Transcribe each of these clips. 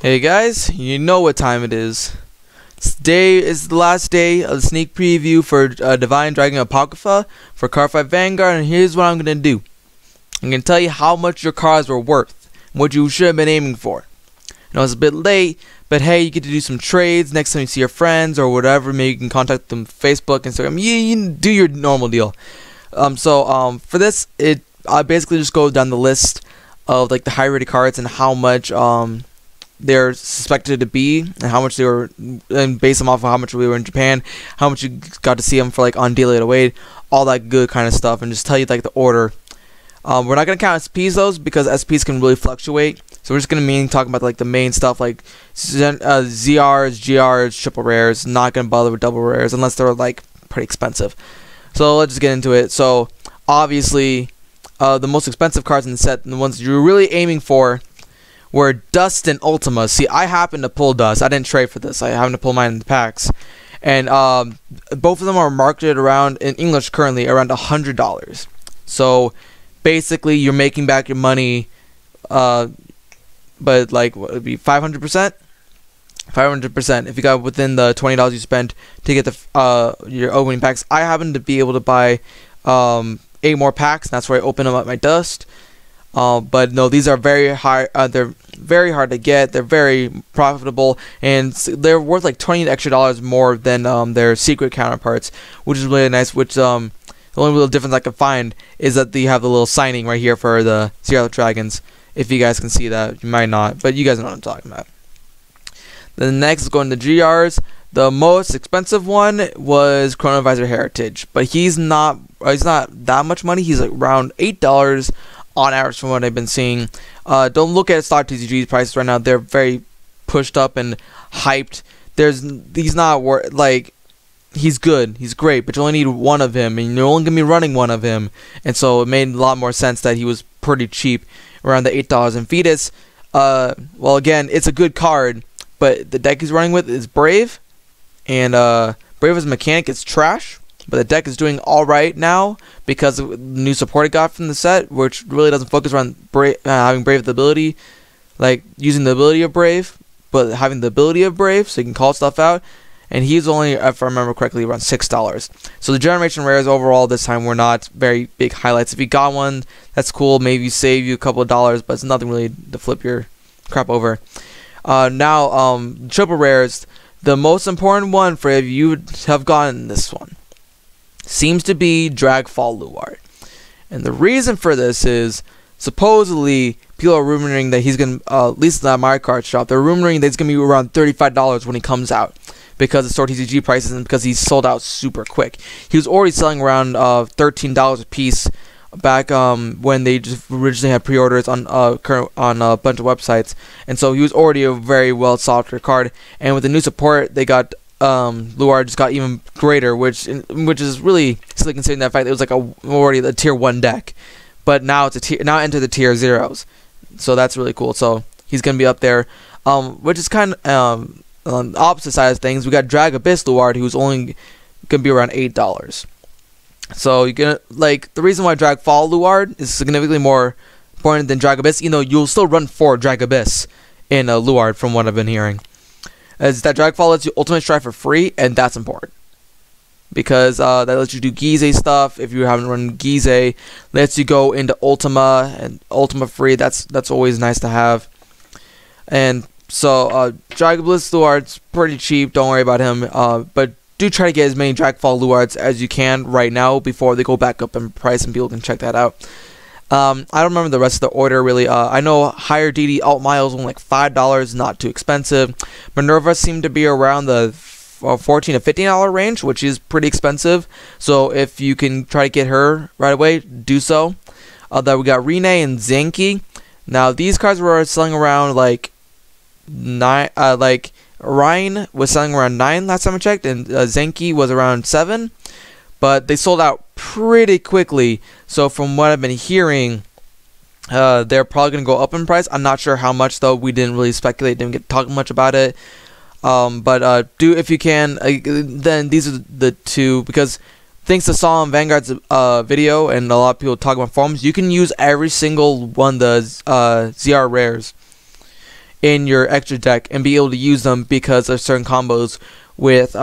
Hey guys, you know what time it is. Today is the last day of the sneak preview for Divine Dragon Apocrypha for Cardfight Vanguard, and here's what I'm going to do. I'm going to tell you how much your cards were worth, and what you should have been aiming for. I know it's a bit late, but hey, you get to do some trades next time you see your friends or whatever. Maybe you can contact them Facebook, Instagram. You do your normal deal. For this, I basically just go down the list of like the high rated cards and how much they're suspected to be, and how much they were, and base them off of how much we were in Japan, how much you got to see them for like on Daily 808, all that good kind of stuff, and just tell you like the order. We're not gonna count SPs those because SPs can really fluctuate, so we're just gonna mainly talk about like the main stuff like ZRs, GRs, triple rares. Not gonna bother with double rares unless they're like pretty expensive. So let's just get into it. So obviously, the most expensive cards in the set, and the ones you're really aiming for, were Dust and Ultima. See, I happened to pull Dust. I didn't trade for this. I happened to pull mine in the packs. And both of them are marketed around, in English currently, around $100. So basically, you're making back your money, but like, what would be 500%? 500% if you got within the $20 you spent to get the your opening packs. I happen to be able to buy 8 more packs, and that's where I open them up my Dust. But no, these are very high. They're very hard to get. They're very profitable, and they're worth like $20 extra more than their secret counterparts, which is really nice. Which the only little difference I can find is that they have the little signing right here for the Zero Dragons. If you guys can see that, you might not, but you guys know what I'm talking about. Then next is going to GRs. The most expensive one was Chronovisor Heritage, but he's not that much money. He's like around $8 on average from what I've been seeing. Don't look at stock TCG's prices right now. They're very pushed up and hyped. He's not worth, like, he's good, he's great, but you only need one of him, and you're only gonna be running one of him, and so it made a lot more sense that he was pretty cheap, around the $8. And Fetus, well, again, it's a good card, but the deck he's running with is Brave, and Brave as a mechanic is trash. But the deck is doing alright now because of the new support it got from the set, which really doesn't focus around having Brave the ability, like using the ability of Brave, but having the ability of Brave so you can call stuff out. And he's only, if I remember correctly, around $6. So the generation rares overall this time were not very big highlights. If you got one, that's cool. Maybe save you a couple of dollars, but it's nothing really to flip your crap over. Now, triple rares, the most important one for if you have gotten this one seems to be Dragfall Luard. And the reason for this is, supposedly, people are rumoring that he's going to, at least at my card shop, they're rumoring that he's going to be around $35 when he comes out, because of store TCG prices and because he's sold out super quick. He was already selling around $13 a piece back when they just originally had pre-orders on a bunch of websites, and so he was already a very well sought after card. And with the new support they got, Luard just got even greater, which is really silly considering that fact it was like already the tier 1 deck, but now it's now enter the tier 0s, so that's really cool. So he's gonna be up there, which is kind of on the opposite side of things. We got Drag Abyss Luard, who's only gonna be around $8. So you're gonna, like, the reason why Dragfall Luard is significantly more important than Drag Abyss, you'll still run 4 Drag Abyss in Luard from what I've been hearing, is that Dragfall lets you Ultimate Strike for free, and that's important because that lets you do Gize stuff. If you haven't run Gize, lets you go into Ultima and Ultima free. That's always nice to have. And so Drag Abyss Luard's pretty cheap. Don't worry about him. But do try to get as many Dragfall Luards as you can right now before they go back up in price, and people can check that out. I don't remember the rest of the order really. I know higher DD Alt Miles only like $5, not too expensive. Minerva seemed to be around the $14 to $15 range, which is pretty expensive. So if you can try to get her right away, do so. Then we got Rene and Zenki. Now these cards were selling around like 9. Like Ryan was selling around 9 last time I checked, and Zenki was around 7. But they sold out pretty quickly. So from what I've been hearing, they're probably going to go up in price. I'm not sure how much, though. We didn't really speculate. Didn't get to talk much about it. But do, if you can, then these are the two. Because thanks to Solemn Vanguard's video, and a lot of people talk about forums, you can use every single one of the ZR rares. in your extra deck and be able to use them because of certain combos with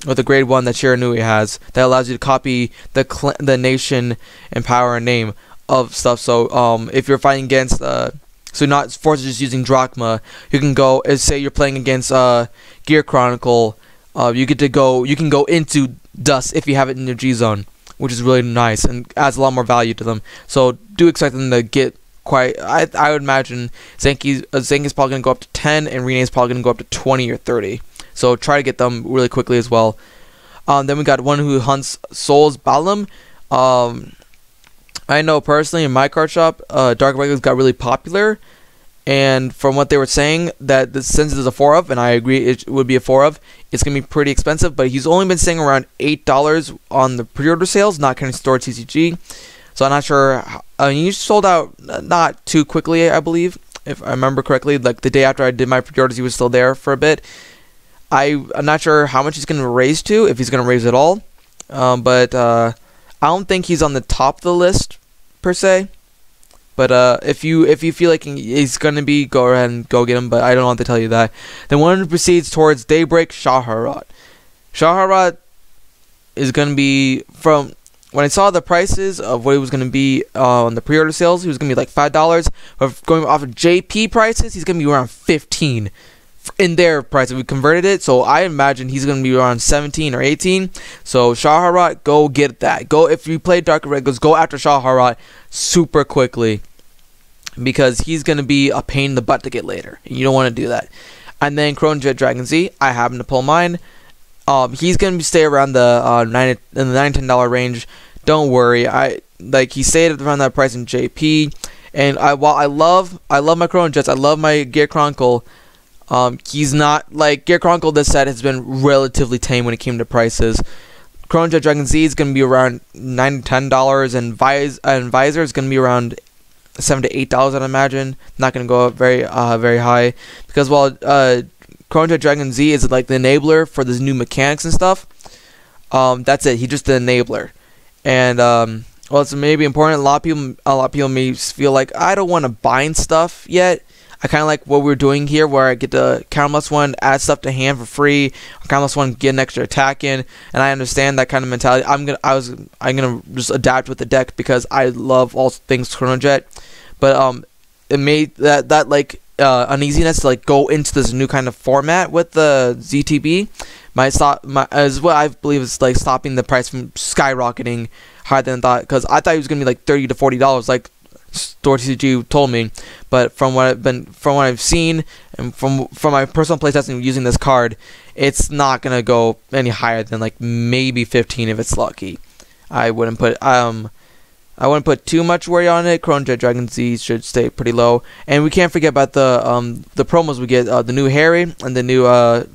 with a grade 1 that Shiranui has that allows you to copy the nation and power and name of stuff. So if you're fighting against so not forced just using Drachma, you can go, say you're playing against Gear Chronicle, you can go into Dust if you have it in your G zone, which is really nice and adds a lot more value to them. So do expect them to get quite. I would imagine Zenki's probably gonna go up to 10 and Rene's probably gonna go up to 20 or 30. So try to get them really quickly as well. Then we got one who hunts souls, Balam. I know personally in my card shop, Dark Regulars got really popular, and from what they were saying, that since it is a 4 of, and I agree it would be a 4 of, it's gonna be pretty expensive. But he's only been staying around $8 on the pre-order sales, not counting store TCG. So I'm not sure. He sold out not too quickly, I believe, if I remember correctly. Like the day after I did my pre-orders, he was still there for a bit. I'm not sure how much he's going to raise to, if he's going to raise at all. But I don't think he's on the top of the list per se. But if you feel like he's going to be, go ahead and go get him. But I don't want to tell you that. Then one who proceeds towards Daybreak, Shaharat. Shaharat is going to be from. When I saw the prices of what it was going to be on the pre-order sales, he was going to be like $5. But going off of JP prices, he's going to be around 15 in their price. We converted it, so I imagine he's going to be around 17 or 18. So Shaharat, go get that. Go if you play Dark Regulars, go after Shaharat super quickly because he's going to be a pain in the butt to get later. And you don't want to do that. And then Chrono Jet Dragon Z, I happen to pull mine. He's gonna stay around the $9-10 range. Don't worry, he stayed around that price in JP. And while I love my Chrono Jets, I love my Gear Chronicle. He's not like Gear Chronicle. This set has been relatively tame when it came to prices. Chrono Jet Dragon Z is gonna be around $9-10, and Visor is gonna be around $7 to $8. I'd imagine. Not gonna go up very high because while Chrono Jet Dragon Z is like the enabler for this new mechanics and stuff. That's it. He's just the enabler, and well, it's maybe important. A lot of people may feel like I don't want to bind stuff yet. I kind of like what we're doing here, where I get to count +1, add stuff to hand for free, count +1, get an extra attack in, and I understand that kind of mentality. I'm gonna just adapt with the deck because I love all things Chrono Jet, but it made that like. Uneasiness to like go into this new kind of format with the ZTB as well. I believe it's like stopping the price from skyrocketing higher than I thought, because I thought it was gonna be like $30 to $40 like Store TCG told me. But from what I've seen and from my personal playtesting using this card, it's not gonna go any higher than like maybe 15 if it's lucky. I wouldn't put too much worry on it. Chrono Jet Dragon Z should stay pretty low, and we can't forget about the promos we get. The new Harry and the new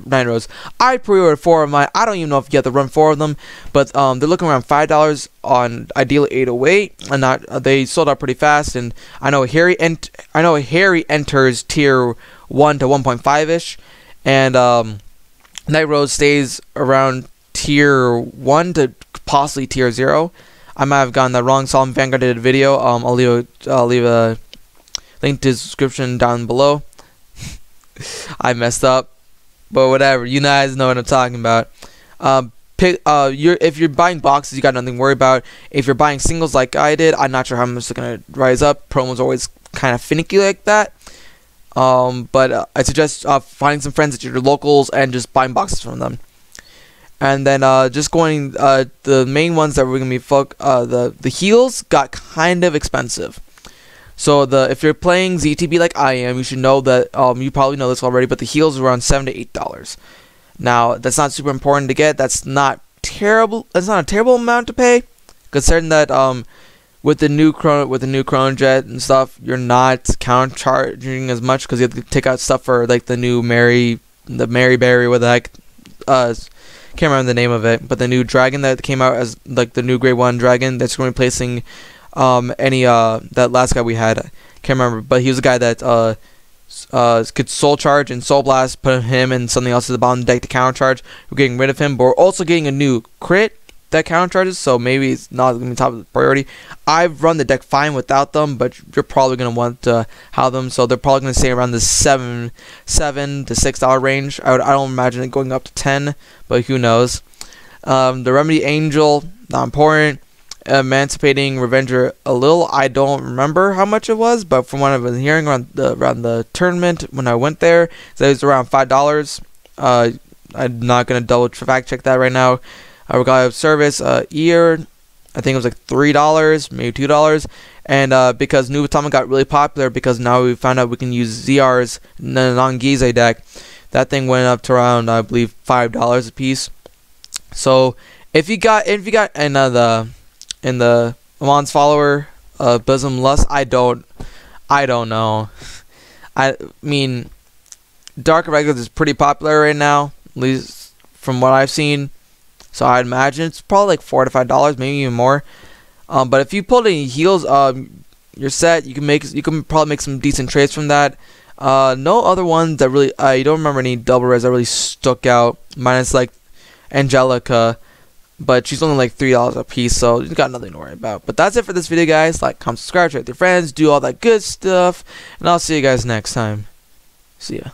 Nine Rose. I pre-ordered 4 of mine. I don't even know if you have to run 4 of them, but they're looking around $5 on ideally 808, and they sold out pretty fast. And I know Harry enters tier 1 to 1.5 ish, and Night Rose stays around tier 1 to possibly tier 0. I might have gotten that wrong. Solemn Vanguard did a video. I'll leave a link to the description down below. I messed up, but whatever. You guys know what I'm talking about. If you're buying boxes, you got nothing to worry about. If you're buying singles like I did, I'm not sure how much they're gonna rise up. Promos always kind of finicky like that. But I suggest finding some friends at your locals and just buying boxes from them. And then just going the main ones that we're gonna be the heals got kind of expensive. So if you're playing ZTB like I am, you should know that you probably know this already, but the heals are around $7 to $8. Now that's not super important to get. That's not terrible. That's not a terrible amount to pay, considering that with the new Chrono Jet and stuff, you're not counter charging as much because you have to take out stuff for like the new Mary Berry, what the heck. Can't remember the name of it, but the new dragon that came out as like the new grade 1 dragon that's going to be replacing that last guy we had. Can't remember, but he was a guy that could soul charge and soul blast, put him and something else at the bottom of the deck to counter charge. We're getting rid of him, but we're also getting a new crit deck counter charges, so maybe it's not going to be top of the priority. I've run the deck fine without them, but you're probably going to want to have them, so they're probably going to stay around the $7 to $6 range. I don't imagine it going up to 10, but who knows. The Remedy Angel, not important. Emancipating Revenger, a little. I don't remember how much it was, but from what I've been hearing around the tournament when I went there, it was around $5. I'm not gonna double fact check that right now. Regarding service, year, I think it was like $3, maybe $2, and because New Atomic got really popular, because now we found out we can use ZRs in the non-Gize deck, that thing went up to around, I believe, $5 a piece. So if you got in the Amon's follower, Bosom Lust, I don't know. I mean, Dark Regulars is pretty popular right now, at least from what I've seen. So I'd imagine it's probably like $4 to $5, maybe even more. But if you pulled any heals, you're set. You can probably make some decent trades from that. No other ones that really, I don't remember any double res that really stuck out, minus like Angelica. But she's only like $3 a piece, so you got nothing to worry about. But that's it for this video, guys. Like, comment, subscribe, share with your friends, do all that good stuff, and I'll see you guys next time. See ya.